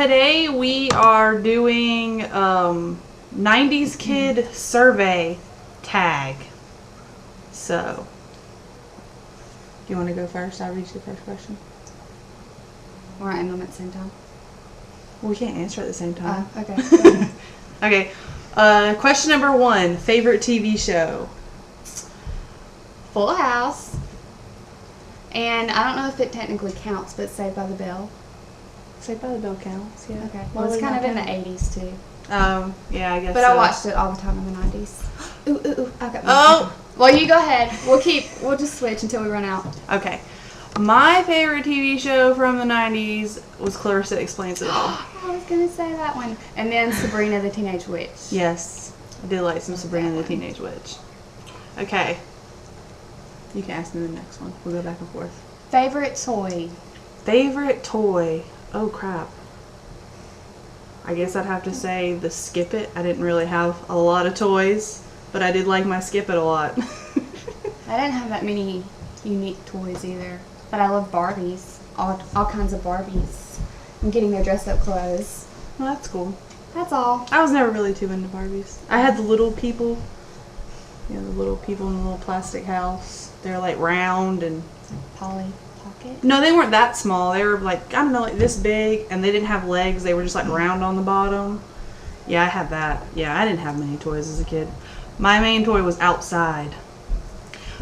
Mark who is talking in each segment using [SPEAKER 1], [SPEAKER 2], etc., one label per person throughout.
[SPEAKER 1] today we are doing 90s kid survey tag. So, do you want to go first? I'll read you the first question.
[SPEAKER 2] Or end them at the same time?
[SPEAKER 1] Well, we can't answer at the same time.
[SPEAKER 2] Okay.
[SPEAKER 1] Okay. Question number 1. Favorite TV show?
[SPEAKER 2] Full House. And I don't know if it technically counts, but Saved by the Bell.
[SPEAKER 1] Saved by the Bell counts, yeah.
[SPEAKER 2] Okay. Well, it's kind of in the 80s, too.
[SPEAKER 1] Yeah, I guess
[SPEAKER 2] But
[SPEAKER 1] so.
[SPEAKER 2] I watched it all the time in the 90s. Ooh. I got
[SPEAKER 1] Oh!
[SPEAKER 2] Well, you go ahead. We'll just switch until we run out.
[SPEAKER 1] Okay. My favorite TV show from the 90s was Clarissa Explains It All.
[SPEAKER 2] I was going to say that one. And then Sabrina the Teenage Witch.
[SPEAKER 1] Yes. I did like some Sabrina the Teenage Witch. Okay. You can ask me the next one. We'll go back and forth.
[SPEAKER 2] Favorite toy?
[SPEAKER 1] Favorite toy? Oh, crap. I guess I'd have to say the Skip It. I didn't really have a lot of toys, but I did like my Skip It a lot.
[SPEAKER 2] I didn't have that many unique toys either. But I love Barbies. All kinds of Barbies. And getting their dress up clothes.
[SPEAKER 1] Well, that's cool.
[SPEAKER 2] That's all.
[SPEAKER 1] I was never really too into Barbies. I had the little people. You know, the little people in the little plastic house. They're like round and...
[SPEAKER 2] Polly Pocket?
[SPEAKER 1] No, they weren't that small. They were like, I don't know, like this big. And they didn't have legs. They were just like round on the bottom. Yeah, I had that. Yeah, I didn't have many toys as a kid. My main toy was outside.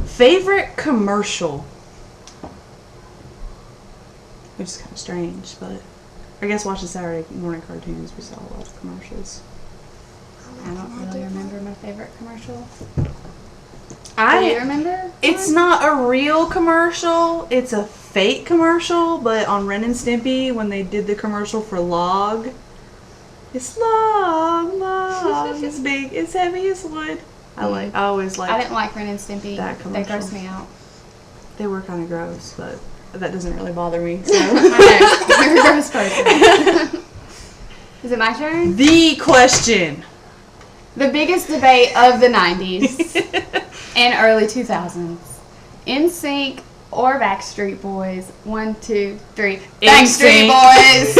[SPEAKER 1] Favorite commercial? Which is kind of strange, but I guess watching Saturday morning cartoons, we saw a lot of commercials.
[SPEAKER 2] I don't really remember my favorite commercial. Do
[SPEAKER 1] I
[SPEAKER 2] you remember?
[SPEAKER 1] It's
[SPEAKER 2] one?
[SPEAKER 1] not a real commercial. It's a fake commercial, but on Ren and Stimpy, when they did the commercial for Log, it's Log, it's big, it's heavy as wood. I always liked
[SPEAKER 2] I didn't like Ren and Stimpy.
[SPEAKER 1] that commercial.
[SPEAKER 2] They grossed me out.
[SPEAKER 1] They were kind of gross, but that doesn't really bother me. So.
[SPEAKER 2] You're a gross person. Is it my turn?
[SPEAKER 1] The question.
[SPEAKER 2] The biggest debate of the 90s and early 2000s. NSYNC or Backstreet Boys? 1, 2, 3. Backstreet Boys!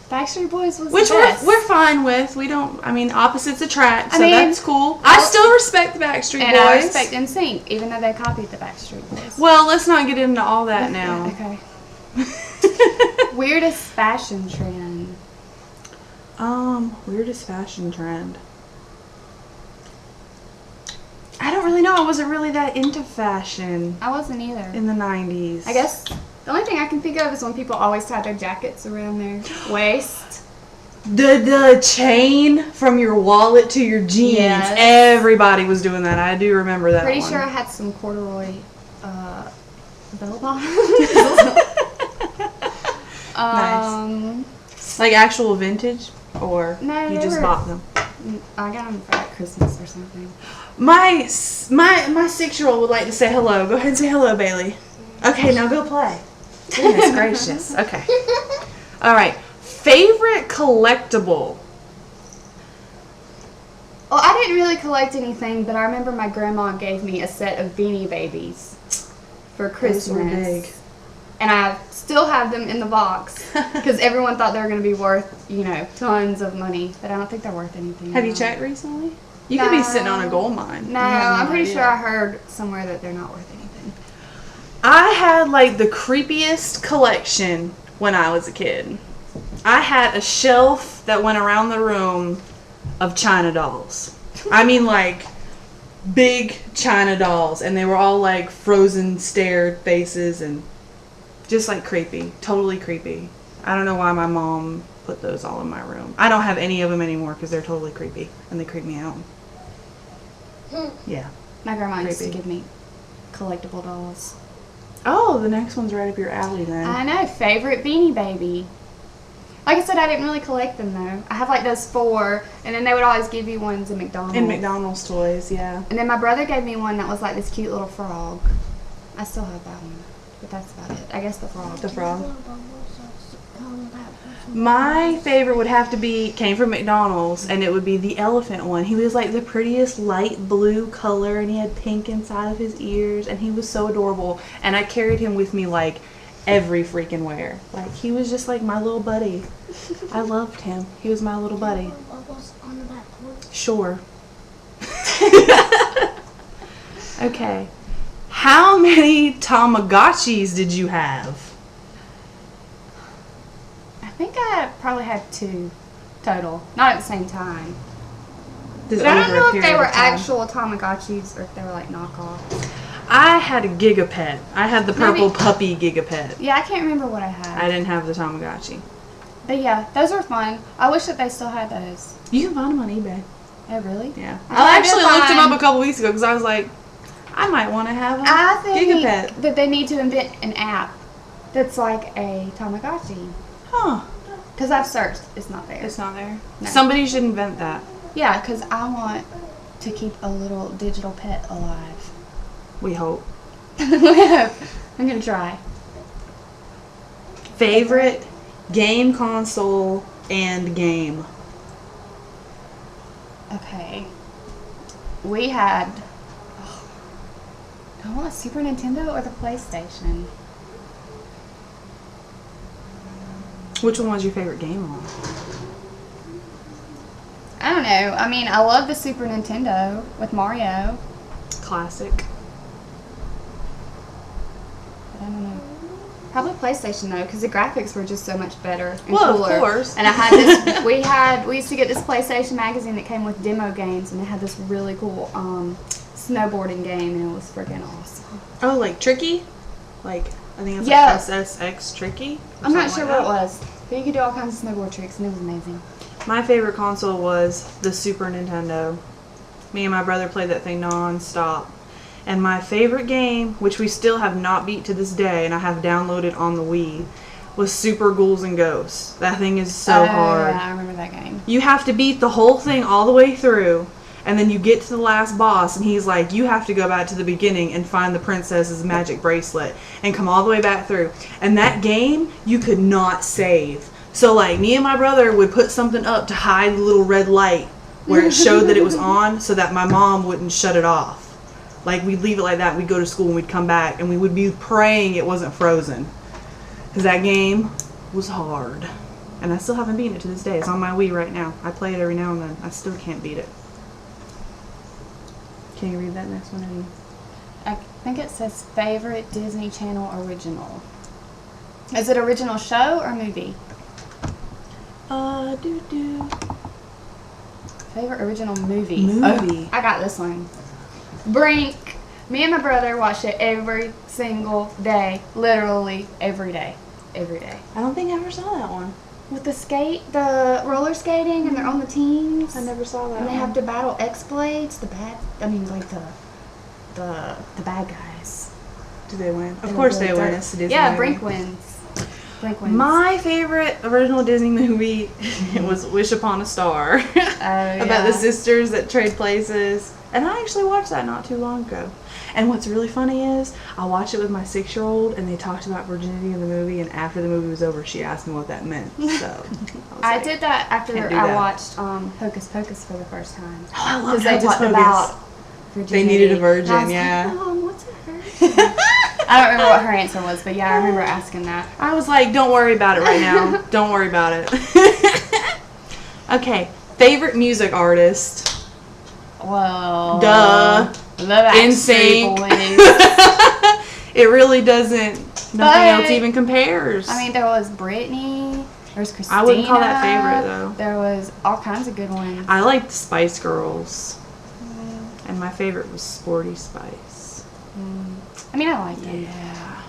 [SPEAKER 2] Backstreet Boys was
[SPEAKER 1] Which
[SPEAKER 2] the best.
[SPEAKER 1] we're fine with. We don't, I mean, opposites attract, so
[SPEAKER 2] I mean,
[SPEAKER 1] that's cool. I still respect the Backstreet
[SPEAKER 2] and
[SPEAKER 1] Boys.
[SPEAKER 2] I respect NSYNC, even though they copied the Backstreet Boys.
[SPEAKER 1] Well, let's not get into all that now.
[SPEAKER 2] Okay. Weirdest fashion trend?
[SPEAKER 1] Weirdest fashion trend. I don't really know. I wasn't really that into fashion
[SPEAKER 2] I wasn't either.
[SPEAKER 1] in the 90s.
[SPEAKER 2] I guess the only thing I can think of is when people always tie their jackets around their waist.
[SPEAKER 1] The chain from your wallet to your jeans.
[SPEAKER 2] Yes.
[SPEAKER 1] Everybody was doing that. I do remember that
[SPEAKER 2] Pretty
[SPEAKER 1] one.
[SPEAKER 2] sure I had some corduroy bell bottoms.
[SPEAKER 1] Nice. Like actual vintage, or
[SPEAKER 2] No,
[SPEAKER 1] you
[SPEAKER 2] they
[SPEAKER 1] just
[SPEAKER 2] were-
[SPEAKER 1] bought them?
[SPEAKER 2] I got them for like Christmas or something.
[SPEAKER 1] My 6-year-old would like to say hello. Go ahead and say hello, Bailey. Okay, now go play. Goodness gracious. Okay. All right. Favorite collectible?
[SPEAKER 2] Well, I didn't really collect anything, but I remember my grandma gave me a set of Beanie Babies for Christmas.
[SPEAKER 1] Those were big.
[SPEAKER 2] And I still have them in the box because everyone thought they were going to be worth, tons of money. But I don't think they're worth anything.
[SPEAKER 1] Have you
[SPEAKER 2] now.
[SPEAKER 1] checked recently? You could be sitting on a gold mine.
[SPEAKER 2] No,
[SPEAKER 1] You have
[SPEAKER 2] I'm pretty
[SPEAKER 1] idea.
[SPEAKER 2] sure I heard somewhere that they're not worth anything.
[SPEAKER 1] I had like the creepiest collection when I was a kid. I had a shelf that went around the room of China dolls. I mean, like big China dolls, and they were all like frozen stare faces and just like creepy, totally creepy. I don't know why my mom put those all in my room. I don't have any of them anymore because they're totally creepy and they creep me out. Yeah.
[SPEAKER 2] My grandma used to
[SPEAKER 1] Creepy.
[SPEAKER 2] give me collectible dolls.
[SPEAKER 1] Oh, the next one's right up your alley then.
[SPEAKER 2] I know, favorite Beanie Baby. Like I said, I didn't really collect them though. I have like those 4, and then they would always give you ones in McDonald's.
[SPEAKER 1] And McDonald's toys, yeah.
[SPEAKER 2] And then my brother gave me one that was like this cute little frog. I still have that one, but that's about it. I guess the frog.
[SPEAKER 1] The frog. My favorite would have to be, came from McDonald's, and it would be the elephant one. He was like the prettiest light blue color, and he had pink inside of his ears, and he was so adorable. And I carried him with me like every freaking where. Like, he was just like my little buddy. I loved him. He was my little buddy.
[SPEAKER 3] Bubbles on the back porch.
[SPEAKER 1] Sure. Okay. How many Tamagotchis did you have?
[SPEAKER 2] I think I probably had 2 total. Not at the same time.
[SPEAKER 1] Just
[SPEAKER 2] But I don't
[SPEAKER 1] over a
[SPEAKER 2] know if they
[SPEAKER 1] period
[SPEAKER 2] were
[SPEAKER 1] of time.
[SPEAKER 2] actual Tamagotchis or if they were like knockoffs.
[SPEAKER 1] I had a Gigapet. I had the purple
[SPEAKER 2] Maybe-
[SPEAKER 1] puppy Gigapet.
[SPEAKER 2] Yeah, I can't remember what I had.
[SPEAKER 1] I didn't have the Tamagotchi.
[SPEAKER 2] But yeah, those were fun. I wish that they still had those.
[SPEAKER 1] You can find them on eBay.
[SPEAKER 2] Oh, really?
[SPEAKER 1] Yeah.
[SPEAKER 2] I
[SPEAKER 1] I actually
[SPEAKER 2] did
[SPEAKER 1] looked them
[SPEAKER 2] find-
[SPEAKER 1] up a couple weeks ago because I was like, I might want to have a
[SPEAKER 2] I think
[SPEAKER 1] Gigapet.
[SPEAKER 2] that they need to invent an app that's like a Tamagotchi.
[SPEAKER 1] Huh.
[SPEAKER 2] Because I've searched. It's not there.
[SPEAKER 1] It's not there.
[SPEAKER 2] No.
[SPEAKER 1] Somebody should invent that.
[SPEAKER 2] Yeah, because I want to keep a little digital pet alive.
[SPEAKER 1] We hope.
[SPEAKER 2] I'm going to try.
[SPEAKER 1] Favorite game console and game?
[SPEAKER 2] Okay. We had... I want a Super Nintendo or the PlayStation.
[SPEAKER 1] Which one was your favorite game on?
[SPEAKER 2] I don't know. I mean, I love the Super Nintendo with Mario.
[SPEAKER 1] Classic.
[SPEAKER 2] But I don't know. Probably PlayStation though, because the graphics were just so much better and
[SPEAKER 1] Well, of
[SPEAKER 2] cooler.
[SPEAKER 1] course.
[SPEAKER 2] And I had this. we used to get this PlayStation magazine that came with demo games, and it had this really cool snowboarding game, and it was freaking awesome.
[SPEAKER 1] Oh, like Tricky? Like, I think it's
[SPEAKER 2] Yeah.
[SPEAKER 1] like SSX Tricky? or
[SPEAKER 2] I'm not
[SPEAKER 1] something
[SPEAKER 2] sure
[SPEAKER 1] like
[SPEAKER 2] what it
[SPEAKER 1] that.
[SPEAKER 2] was, but you could do all kinds of snowboard tricks, and it was amazing.
[SPEAKER 1] My favorite console was the Super Nintendo. Me and my brother played that thing non-stop. And my favorite game, which we still have not beat to this day, and I have downloaded on the Wii, was Super Ghouls and Ghosts. That thing is so hard.
[SPEAKER 2] Yeah, I remember that game.
[SPEAKER 1] You have to beat the whole thing all the way through, and then you get to the last boss, and he's like, you have to go back to the beginning and find the princess's magic bracelet, and come all the way back through. And that game, you could not save. So, like, me and my brother would put something up to hide the little red light where it showed that it was on so that my mom wouldn't shut it off. Like, we'd leave it like that, we'd go to school, and we'd come back, and we would be praying it wasn't frozen. Because that game was hard. And I still haven't beaten it to this day. It's on my Wii right now. I play it every now and then. I still can't beat it. Can you read that next one? Eddie?
[SPEAKER 2] I think it says favorite Disney Channel original. Is it original show or movie? Favorite original movie.
[SPEAKER 1] Movie.
[SPEAKER 2] Oh, I got this one. Brink. Me and my brother watched it every single day. Literally every day. Every day.
[SPEAKER 1] I don't think I ever saw that one.
[SPEAKER 2] With the roller skating, and they're on the teams.
[SPEAKER 1] I never saw that
[SPEAKER 2] And they
[SPEAKER 1] one.
[SPEAKER 2] have to battle X-Blades, the bad guys.
[SPEAKER 1] Do they win? Of
[SPEAKER 2] They're
[SPEAKER 1] course they
[SPEAKER 2] really
[SPEAKER 1] win.
[SPEAKER 2] dark.
[SPEAKER 1] It's a Disney
[SPEAKER 2] Yeah,
[SPEAKER 1] movie.
[SPEAKER 2] Brink wins. Brink wins.
[SPEAKER 1] My favorite original Disney movie was Wish Upon a Star. About the sisters that trade places. And I actually watched that not too long ago. And what's really funny is, I watched it with my 6-year-old, and they talked about virginity in the movie, and after the movie was over, she asked me what that meant. So,
[SPEAKER 2] I did that after
[SPEAKER 1] can't do
[SPEAKER 2] I
[SPEAKER 1] that.
[SPEAKER 2] watched Hocus Pocus for the first time.
[SPEAKER 1] Oh, I love
[SPEAKER 2] Because they
[SPEAKER 1] Hocus
[SPEAKER 2] talked
[SPEAKER 1] Pocus.
[SPEAKER 2] about virginity.
[SPEAKER 1] They needed a virgin,
[SPEAKER 2] And I was
[SPEAKER 1] yeah.
[SPEAKER 2] like, Mom, what's a virgin? I don't remember what her answer was, but yeah, I remember asking that.
[SPEAKER 1] I was like, don't worry about it right now. Don't worry about it. Okay, favorite music artist?
[SPEAKER 2] Well,
[SPEAKER 1] Duh.
[SPEAKER 2] the Backstreet
[SPEAKER 1] NSYNC.
[SPEAKER 2] Boys.
[SPEAKER 1] It really doesn't. Nothing
[SPEAKER 2] But,
[SPEAKER 1] else even compares.
[SPEAKER 2] I mean, there was Britney. There was Christina.
[SPEAKER 1] I wouldn't call that favorite, though.
[SPEAKER 2] There was all kinds of good ones.
[SPEAKER 1] I liked the Spice Girls. And my favorite was Sporty Spice.
[SPEAKER 2] I mean, I liked them.
[SPEAKER 1] Yeah.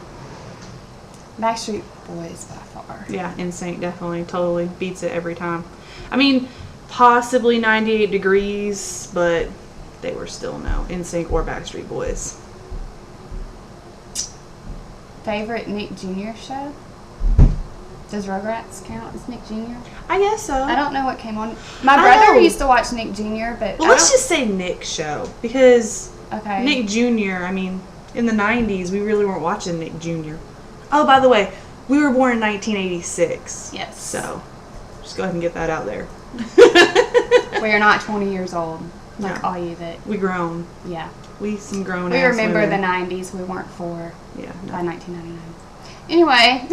[SPEAKER 2] Backstreet Boys by far.
[SPEAKER 1] Yeah, NSYNC definitely totally beats it every time. I mean, possibly 98 Degrees, but they were still no NSYNC or Backstreet Boys.
[SPEAKER 2] Favorite Nick Jr. show? Does Rugrats count as Nick Jr.?
[SPEAKER 1] I guess so.
[SPEAKER 2] I don't know what came on. My
[SPEAKER 1] I
[SPEAKER 2] brother
[SPEAKER 1] know.
[SPEAKER 2] used to watch Nick Jr., but
[SPEAKER 1] Well, let's just say Nick show, because
[SPEAKER 2] okay.
[SPEAKER 1] Nick Jr., I mean, in the 90s, we really weren't watching Nick Jr. Oh, by the way, we were born in 1986.
[SPEAKER 2] Yes.
[SPEAKER 1] So, just go ahead and get that out there.
[SPEAKER 2] We are not 20 years old, like
[SPEAKER 1] No.
[SPEAKER 2] all you that.
[SPEAKER 1] We grown.
[SPEAKER 2] Yeah.
[SPEAKER 1] We some grown
[SPEAKER 2] We
[SPEAKER 1] ass
[SPEAKER 2] remember
[SPEAKER 1] women.
[SPEAKER 2] the 90s. We weren't 4
[SPEAKER 1] Yeah.
[SPEAKER 2] by 1999. Anyway.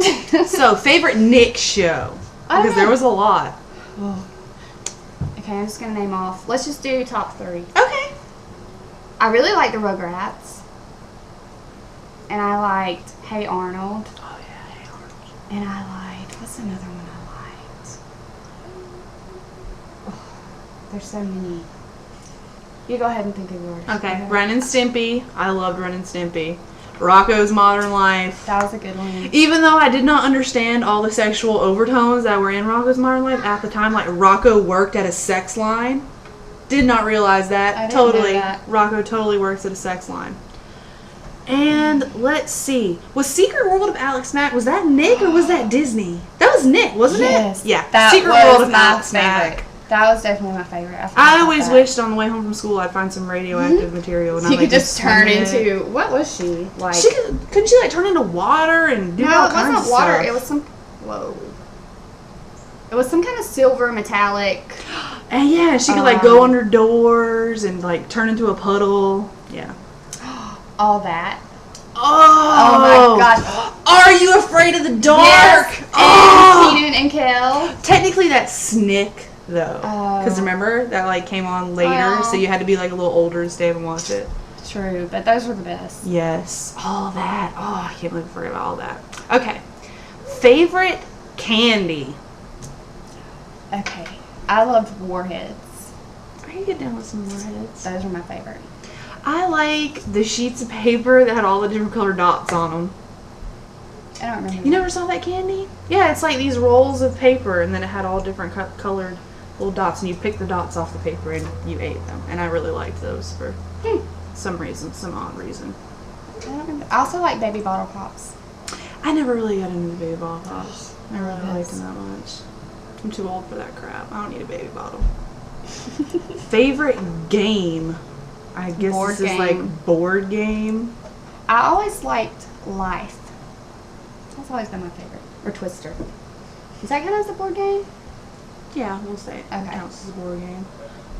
[SPEAKER 1] So, favorite Nick show?
[SPEAKER 2] I don't
[SPEAKER 1] Because there
[SPEAKER 2] know.
[SPEAKER 1] was a lot.
[SPEAKER 2] Okay, I'm just going to name off. Let's just do top 3.
[SPEAKER 1] Okay.
[SPEAKER 2] I really liked the Rugrats. And I liked Hey Arnold.
[SPEAKER 1] Oh, yeah, Hey Arnold.
[SPEAKER 2] And I liked, what's another one I liked? Oh, there's so many. You go ahead and think of yours.
[SPEAKER 1] Okay, Ren and Stimpy. I loved Ren and Stimpy. Rocco's Modern Life.
[SPEAKER 2] That was a good one.
[SPEAKER 1] Even though I did not understand all the sexual overtones that were in Rocco's Modern Life at the time, like Rocco worked at a sex line. Did not realize that.
[SPEAKER 2] I didn't
[SPEAKER 1] Totally.
[SPEAKER 2] know that.
[SPEAKER 1] Rocco totally works at a sex line. And let's see. Was Secret World of Alex Mack, was that Nick or was that Disney? That was Nick, wasn't
[SPEAKER 2] Yes.
[SPEAKER 1] it? Yeah.
[SPEAKER 2] That
[SPEAKER 1] Secret
[SPEAKER 2] was
[SPEAKER 1] World of
[SPEAKER 2] my
[SPEAKER 1] Alex
[SPEAKER 2] favorite.
[SPEAKER 1] Mack.
[SPEAKER 2] That was definitely my favorite. forgot
[SPEAKER 1] I
[SPEAKER 2] about
[SPEAKER 1] always
[SPEAKER 2] that.
[SPEAKER 1] wished on the way home from school I'd find some radioactive material. And
[SPEAKER 2] So you
[SPEAKER 1] I'd,
[SPEAKER 2] could
[SPEAKER 1] like,
[SPEAKER 2] just turn
[SPEAKER 1] swing it.
[SPEAKER 2] into, what was she? Like,
[SPEAKER 1] Couldn't she like turn into water and do
[SPEAKER 2] no,
[SPEAKER 1] all
[SPEAKER 2] it
[SPEAKER 1] kinds
[SPEAKER 2] wasn't
[SPEAKER 1] of
[SPEAKER 2] water.
[SPEAKER 1] stuff?
[SPEAKER 2] It was some, whoa. It was some kind of silver metallic.
[SPEAKER 1] And yeah, she could like go under doors and like turn into a puddle. Yeah.
[SPEAKER 2] All that.
[SPEAKER 1] Oh,
[SPEAKER 2] my gosh.
[SPEAKER 1] Are you afraid of the dark?
[SPEAKER 2] Yes, and
[SPEAKER 1] Oh!
[SPEAKER 2] Keenan and Kel.
[SPEAKER 1] Technically that's Snick though.
[SPEAKER 2] Oh.
[SPEAKER 1] Because remember that like came on later,
[SPEAKER 2] Oh.
[SPEAKER 1] so you had to be like a little older to stay up and watch it.
[SPEAKER 2] True, but those were the best.
[SPEAKER 1] Yes. All that. Oh, I can't believe I forgot about all that. Okay. Favorite candy.
[SPEAKER 2] Okay. I loved Warheads.
[SPEAKER 1] I can get down with some warheads.
[SPEAKER 2] Those were my favorite.
[SPEAKER 1] I like the sheets of paper that had all the different colored dots on them.
[SPEAKER 2] I don't remember.
[SPEAKER 1] You never saw that candy? Yeah, it's like these rolls of paper, and then it had all different colored little dots, and you pick the dots off the paper and you ate them. And I really liked those for some reason, some odd reason.
[SPEAKER 2] I don't remember. I also like Baby Bottle Pops.
[SPEAKER 1] I never really got into baby bottle pops. I really
[SPEAKER 2] Yes.
[SPEAKER 1] liked them that much. I'm too old for that crap. I don't need a baby bottle. Favorite game? I guess
[SPEAKER 2] Board
[SPEAKER 1] this is
[SPEAKER 2] game.
[SPEAKER 1] like board game.
[SPEAKER 2] I always liked Life. That's always been my favorite. Or Twister. Is that count as a board game?
[SPEAKER 1] Yeah, we'll say it
[SPEAKER 2] Okay.
[SPEAKER 1] counts as a board game.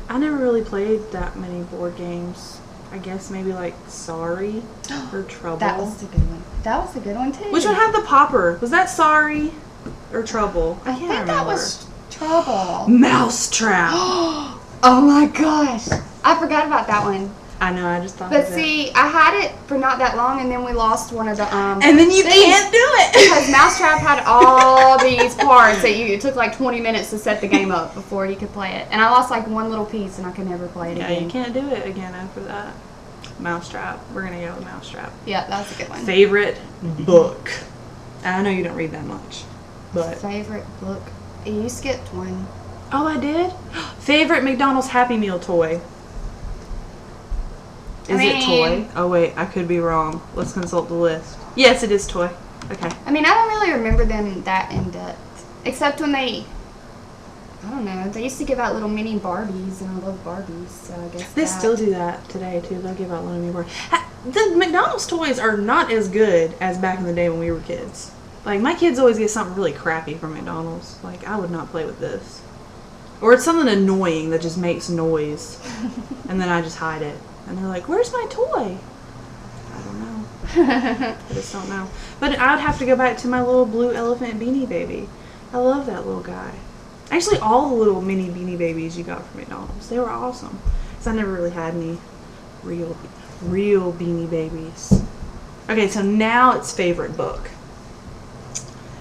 [SPEAKER 1] I never really played that many board games. I guess maybe like Sorry or Trouble.
[SPEAKER 2] That was a good one. That was a good one too.
[SPEAKER 1] Which one had the popper? Was that Sorry or Trouble?
[SPEAKER 2] I
[SPEAKER 1] can't
[SPEAKER 2] think
[SPEAKER 1] remember.
[SPEAKER 2] that was Trouble.
[SPEAKER 1] Mousetrap.
[SPEAKER 2] Oh my gosh. I forgot about that one.
[SPEAKER 1] I know, I just thought
[SPEAKER 2] But
[SPEAKER 1] of it.
[SPEAKER 2] see, I had it for not that long, and then we lost one of the
[SPEAKER 1] And then you
[SPEAKER 2] things.
[SPEAKER 1] can't do it.
[SPEAKER 2] Because Mousetrap had all these parts that it took like 20 minutes to set the game up before you could play it. And I lost like one little piece, and I could never play it
[SPEAKER 1] Yeah,
[SPEAKER 2] again.
[SPEAKER 1] you can't do it again after that. Mousetrap. We're gonna go with Mousetrap.
[SPEAKER 2] Yeah, that was a good one.
[SPEAKER 1] Favorite book? I know you don't read that much, but
[SPEAKER 2] Favorite book? You skipped one.
[SPEAKER 1] oh, I did. Favorite McDonald's Happy Meal toy? Is it toy? Oh wait, I could be wrong. Let's consult the list. Yes, it is toy. Okay.
[SPEAKER 2] I mean, I don't really remember them that in depth, except when I don't know, they used to give out little mini Barbies, and I love Barbies, so I guess
[SPEAKER 1] They still do that today too. They'll give out little mini board. The McDonald's toys are not as good as back in the day when we were kids. Like my kids always get something really crappy from McDonald's. Like I would not play with this. Or it's something annoying that just makes noise, and then I just hide it. And they're like, "Where's my toy?" I don't know. I just don't know. But I'd have to go back to my little blue elephant Beanie Baby. I love that little guy. Actually, all the little mini Beanie Babies you got from McDonald's, they were awesome. Because I never really had any real Beanie Babies. Okay, so now it's favorite book.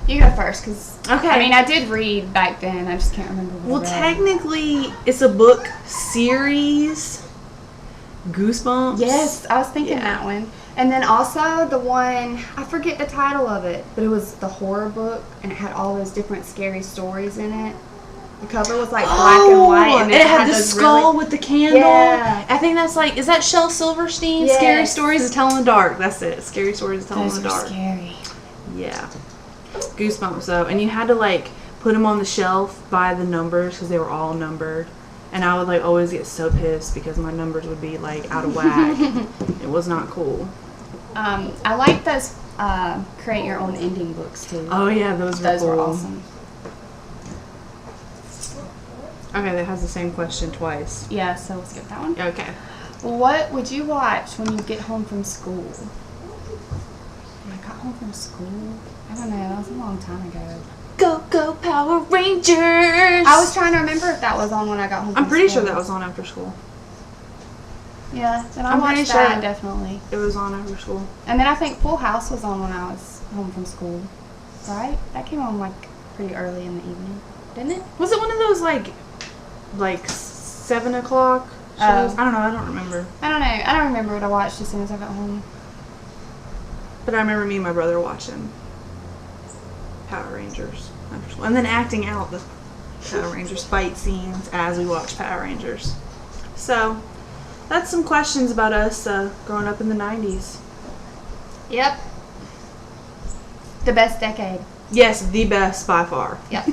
[SPEAKER 2] You go first, because
[SPEAKER 1] Okay.
[SPEAKER 2] I mean, I did read back then. I just can't remember what
[SPEAKER 1] Well,
[SPEAKER 2] I read.
[SPEAKER 1] technically, it's a book series. Goosebumps.
[SPEAKER 2] Yes, I was thinking
[SPEAKER 1] Yeah.
[SPEAKER 2] that one. And then also the one, I forget the title of it, but it was the horror book, and it had all those different scary stories in it. The cover was like black and white, and
[SPEAKER 1] it had the
[SPEAKER 2] those
[SPEAKER 1] skull
[SPEAKER 2] really,
[SPEAKER 1] with the candle.
[SPEAKER 2] Yeah.
[SPEAKER 1] I think that's like, is that Shel Silverstein?
[SPEAKER 2] Yes.
[SPEAKER 1] Scary Stories to Tell in the Dark. That's it. Scary Stories to Tell
[SPEAKER 2] those
[SPEAKER 1] in the
[SPEAKER 2] were
[SPEAKER 1] Dark.
[SPEAKER 2] scary.
[SPEAKER 1] Yeah. Goosebumps though. And you had to like put them on the shelf by the numbers because they were all numbered. And I would like always get so pissed because my numbers would be like out of whack. It was not cool.
[SPEAKER 2] I like those create your own ending books too.
[SPEAKER 1] Oh yeah, those were
[SPEAKER 2] Those
[SPEAKER 1] cool.
[SPEAKER 2] were awesome.
[SPEAKER 1] Okay, that has the same question twice.
[SPEAKER 2] Yeah, so we'll skip that one.
[SPEAKER 1] Okay.
[SPEAKER 2] What would you watch when you get home from school? When I got home from school? I don't know. That was a long time ago.
[SPEAKER 1] Go, go, Power Rangers!
[SPEAKER 2] I was trying to remember if that was on when I got home from
[SPEAKER 1] I'm pretty
[SPEAKER 2] school.
[SPEAKER 1] sure that was on after school.
[SPEAKER 2] Yeah, then I
[SPEAKER 1] I'm
[SPEAKER 2] watched
[SPEAKER 1] pretty
[SPEAKER 2] that,
[SPEAKER 1] sure.
[SPEAKER 2] definitely.
[SPEAKER 1] It was on after school.
[SPEAKER 2] And then I think Full House was on when I was home from school. Right? That came on, like, pretty early in the evening. Didn't it?
[SPEAKER 1] Was it one of those, like 7 o'clock shows?
[SPEAKER 2] Oh.
[SPEAKER 1] I don't know. I don't remember.
[SPEAKER 2] I don't know. I don't remember what I watched as soon as I got home.
[SPEAKER 1] But I remember me and my brother watching Power Rangers after school. And then acting out the Power Rangers fight scenes as we watched Power Rangers. So, that's some questions about us growing up in the 90s.
[SPEAKER 2] Yep. The best decade.
[SPEAKER 1] Yes, the best by far.
[SPEAKER 2] Yep.